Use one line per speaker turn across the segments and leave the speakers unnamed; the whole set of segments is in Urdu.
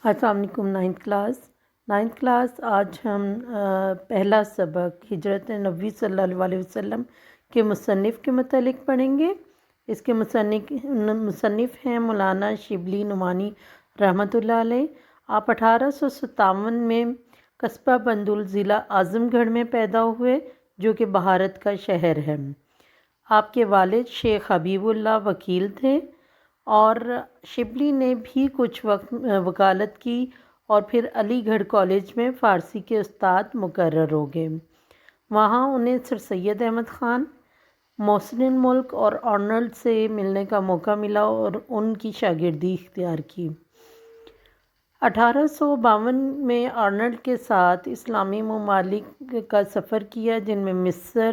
السلام علیکم نائنتھ کلاس آج ہم پہلا سبق ہجرت نبوی صلی اللہ علیہ وسلم کے مصنف کے متعلق پڑھیں گے۔ اس کے مصنف ہیں مولانا شبلی نعمانی رحمۃ اللہ علیہ۔ آپ 1857 میں قصبہ بندول ضلع اعظم گڑھ میں پیدا ہوئے جو کہ بھارت کا شہر ہے۔ آپ کے والد شیخ حبیب اللہ وکیل تھے اور شبلی نے بھی کچھ وقت وکالت کی اور پھر علی گڑھ کالج میں فارسی کے استاد مقرر ہو گئے۔ وہاں انہیں سر سید احمد خان، محسن ملک اور آرنلڈ سے ملنے کا موقع ملا اور ان کی شاگردی اختیار کی۔ 1852 میں آرنلڈ کے ساتھ اسلامی ممالک کا سفر کیا جن میں مصر،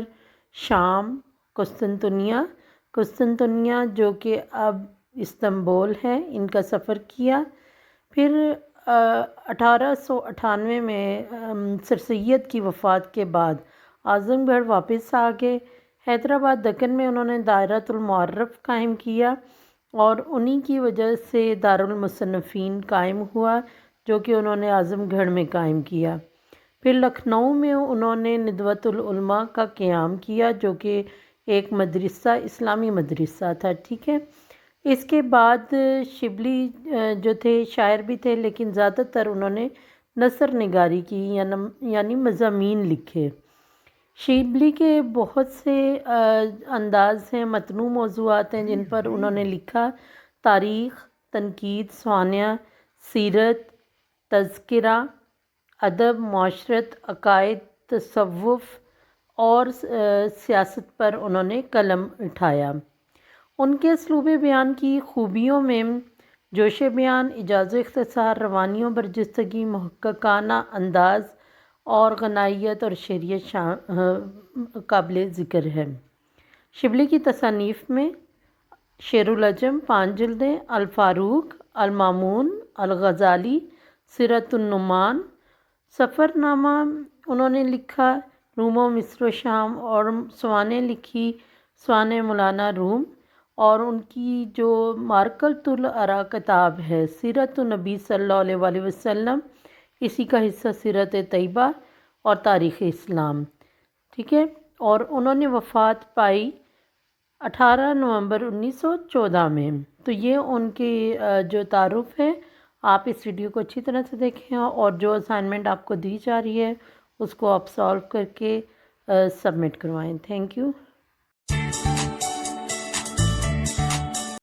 شام، قسطنطنیہ جو کہ اب استنبول ہے، ان کا سفر کیا۔ پھر 1898 میں سر سید کی وفات کے بعد اعظم گڑھ واپس آ گئے۔ حیدرآباد دکن میں انہوں نے دائرۃ المعارف قائم کیا اور انہی کی وجہ سے دارالمصنفین قائم ہوا جو کہ انہوں نے اعظم گڑھ میں قائم کیا۔ پھر لکھنؤ میں انہوں نے ندوۃ العلماء کا قیام کیا جو کہ ایک مدرسہ، اسلامی مدرسہ تھا، ٹھیک ہے۔ اس کے بعد شبلی جو تھے شاعر بھی تھے لیکن زیادہ تر انہوں نے نثر نگاری کی یعنی مضامین لکھے۔ شبلی کے بہت سے انداز ہیں، متنوع موضوعات ہیں جن پر انہوں نے لکھا: تاریخ، تنقید، سوانح، سیرت، تذکرہ، ادب، معاشرت، عقائد، تصوف اور سیاست پر انہوں نے قلم اٹھایا۔ ان کے اسلوب بیان کی خوبیوں میں جوش بیان، ایجاز و اختصار، روانی و برجستگی، محققانہ انداز اور غنائیت اور شعریت قابل ذکر ہے۔ شبلی کی تصانیف میں شعر العجم 5 جلدیں، الفاروق، المامون، الغزالی، سیرت النعمان، سفر نامہ انہوں نے لکھا، روم و مصر و شام، اور سوانح لکھی، سوانح مولانا روم، اور ان کی جو مارکۃ الآراء کتاب ہے سیرت النبی صلی اللہ علیہ وسلم، اسی کا حصہ سیرت طیبہ اور تاریخ اسلام، ٹھیک ہے۔ اور انہوں نے وفات پائی 18 نومبر 1914 میں۔ تو یہ ان کی جو تعارف ہے، آپ اس ویڈیو کو اچھی طرح سے دیکھیں اور جو اسائنمنٹ آپ کو دی جا رہی ہے اس کو آپ سالو کر کے سبمٹ کروائیں۔ Thank you.